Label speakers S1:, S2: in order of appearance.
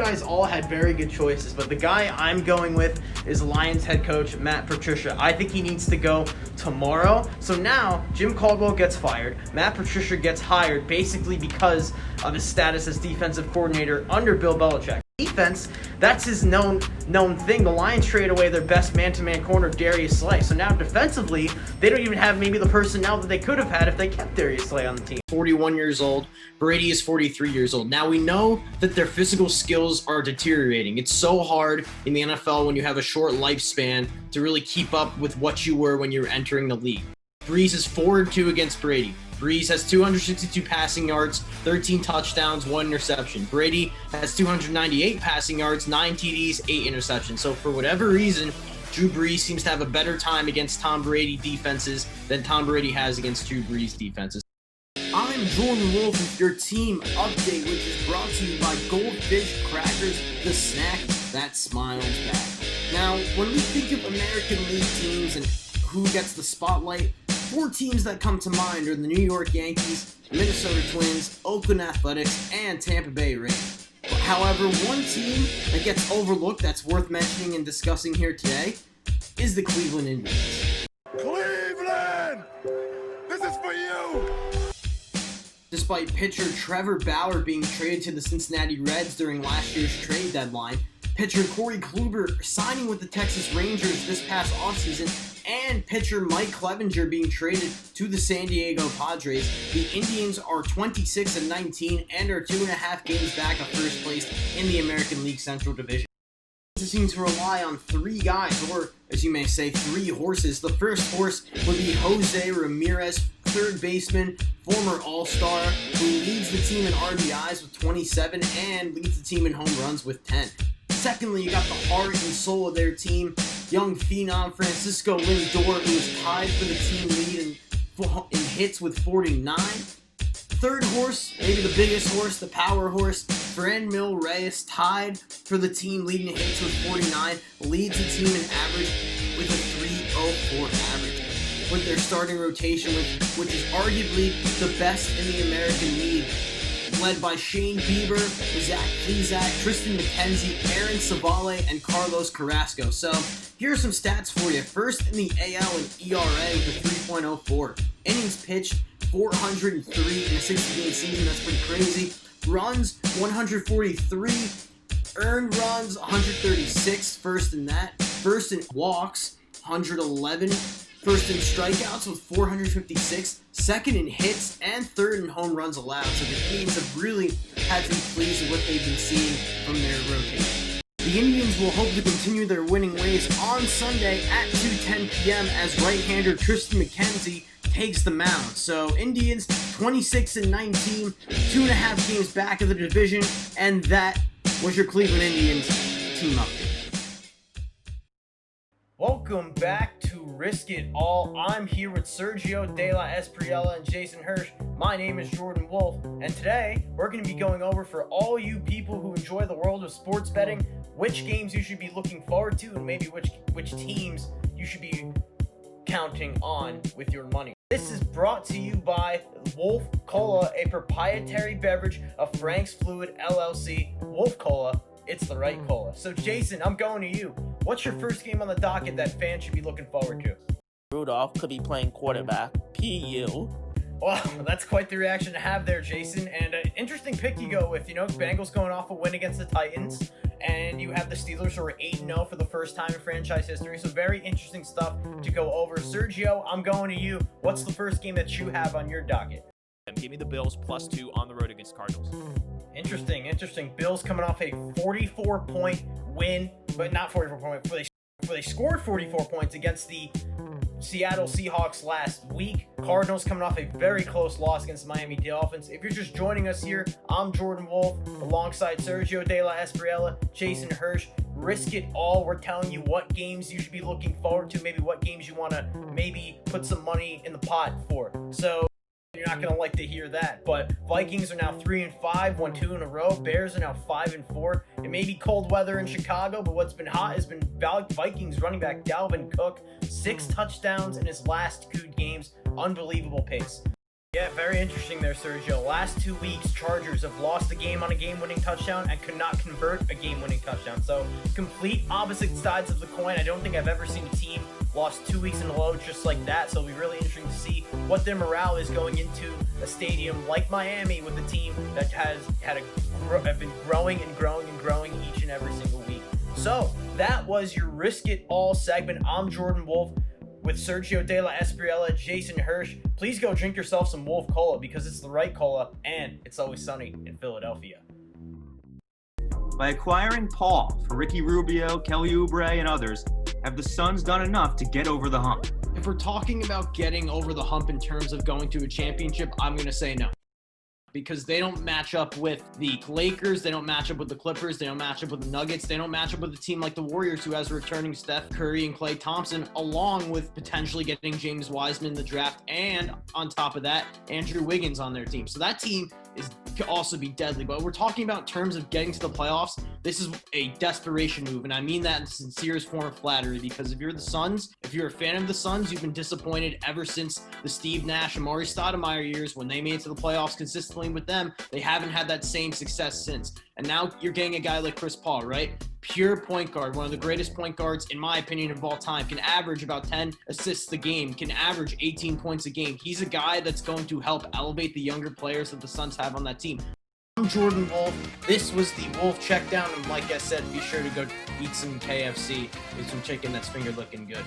S1: guys all had very good choices, but the guy I'm going with is Lions head coach Matt Patricia. I think he needs to go tomorrow. So now Jim Caldwell gets fired. Matt Patricia gets hired basically because of his status as defensive coordinator under Bill Belichick. Defense, that's his known thing. The Lions trade away their best man-to-man corner, Darius Slay. So now defensively, they don't even have maybe the personnel that they could have had if they kept Darius Slay on the team.
S2: 41 years old. Brady is 43 years old. Now we know that their physical skills are deteriorating. It's so hard in the NFL when you have a short lifespan to really keep up with what you were when you were entering the league. Breeze is 4-2 against Brady. Breeze has 262 passing yards, 13 touchdowns, 1 interception. Brady has 298 passing yards, 9 TDs, 8 interceptions. So for whatever reason, Drew Brees seems to have a better time against Tom Brady defenses than Tom Brady has against Drew Brees defenses.
S3: I'm Jordan Wolff with your team update, which is brought to you by Goldfish Crackers, the snack that smiles back. Now, when we think of American League teams and who gets the spotlight, 4 teams that come to mind are the New York Yankees, Minnesota Twins, Oakland Athletics, and Tampa Bay Rays. However, one team that gets overlooked that's worth mentioning and discussing here today is the Cleveland Indians.
S4: Cleveland! This is for you!
S3: Despite pitcher Trevor Bauer being traded to the Cincinnati Reds during last year's trade deadline, pitcher Corey Kluber signing with the Texas Rangers this past offseason, and pitcher Mike Clevenger being traded to the San Diego Padres, the Indians are 26-19 and are 2.5 games back of first place in the American League Central Division. They seem to rely on 3 guys, or as you may say, 3 horses. The first horse would be Jose Ramirez, third baseman, former All-Star, who leads the team in RBIs with 27 and leads the team in home runs with 10. Secondly, you got the heart and soul of their team, young phenom Francisco Lindor, who is tied for the team lead in hits with 49. Third horse, maybe the biggest horse, the power horse, Franmil Reyes, tied for the team lead in hits with 49, leads the team in average with a 3.04 average. With their starting rotation, which is arguably the best in the American League, led by Shane Bieber, Zach Plesac, Tristan McKenzie, Aaron Savale, and Carlos Carrasco. So here are some stats for you. First in the AL in ERA with a 3.04. Innings pitched 403 in a 60-game season. That's pretty crazy. Runs 143. Earned runs 136. First in that. First in walks 111. First in strikeouts with 456, second in hits, and third in home runs allowed. So the Indians have really had to be pleased with what they've been seeing from their rotation. The Indians will hope to continue their winning ways on Sunday at 2:10 p.m. as right-hander Tristan McKenzie takes the mound. So Indians 26-19, 2.5 games back of the division, and that was your Cleveland Indians team update.
S1: Welcome back to Risk It All. I'm here with Sergio De La Espriella and Jason Hirsch. My name is Jordan Wolff, and today we're going to be going over for all you people who enjoy the world of sports betting, which games you should be looking forward to, and maybe which teams you should be counting on with your money. This is brought to you by Wolff Cola, a proprietary beverage of Frank's Fluid LLC. Wolff Cola, it's the right cola. So Jason, I'm going to you. What's your first game on the docket that fans should be looking forward to?
S5: Rudolph could be playing quarterback. PU.
S1: Well, that's quite the reaction to have there, Jason. And an interesting pick you go with. Bengals going off a win against the Titans. And you have the Steelers who are 8-0 for the first time in franchise history. So very interesting stuff to go over. Sergio, I'm going to you. What's the first game that you have on your docket?
S5: Give me the Bills +2 on the road against Cardinals.
S1: Interesting. Bills coming off a 44-point win, but not 44-point, but they scored 44 points against the Seattle Seahawks last week. Cardinals coming off a very close loss against the Miami Dolphins. If you're just joining us here, I'm Jordan Wolff alongside Sergio De La Espriella, Jason Hirsch. Risk It All. We're telling you what games you should be looking forward to, maybe what games you want to maybe put some money in the pot for. So you're not going to like to hear that, but Vikings are now 3-5, won 2 in a row. Bears are now 5-4. It may be cold weather in Chicago, but what's been hot has been Vikings running back Dalvin Cook, 6 touchdowns in his last 2 games. Unbelievable pace. Yeah, very interesting there, Sergio. Last 2 weeks, Chargers have lost a game on a game-winning touchdown and could not convert a game-winning touchdown. So, complete opposite sides of the coin. I don't think I've ever seen a team lost 2 weeks in a row just like that. So, it'll be really interesting to see what their morale is going into a stadium like Miami with a team that have been growing and growing and growing each and every single week. So, that was your Risk It All segment. I'm Jordan Wolff with Sergio De La Espriella, Jason Hirsch. Please go drink yourself some Wolff Cola because it's the right cola and it's always sunny in Philadelphia.
S6: By acquiring Paul for Ricky Rubio, Kelly Oubre, and others, have the Suns done enough to get over the hump?
S2: If we're talking about getting over the hump in terms of going to a championship, I'm going to say no. Because they don't match up with the Lakers, they don't match up with the Clippers, they don't match up with the Nuggets, they don't match up with a team like the Warriors who has returning Steph Curry and Klay Thompson, along with potentially getting James Wiseman in the draft, and on top of that, Andrew Wiggins on their team. So that team could also be deadly. But we're talking about in terms of getting to the playoffs, this is a desperation move, and I mean that in the sincerest form of flattery, because if you're the Suns, if you're a fan of the Suns, you've been disappointed ever since the Steve Nash and Amari Stoudemire years when they made it to the playoffs consistently with them. They haven't had that same success since. And now you're getting a guy like Chris Paul, right? Pure point guard, one of the greatest point guards, in my opinion, of all time, can average about 10 assists a game, can average 18 points a game. He's a guy that's going to help elevate the younger players that the Suns have on that team.
S1: I'm Jordan Wolff. This was the Wolff Checkdown, and like I said, be sure to go eat some KFC, eat some chicken that's finger looking good.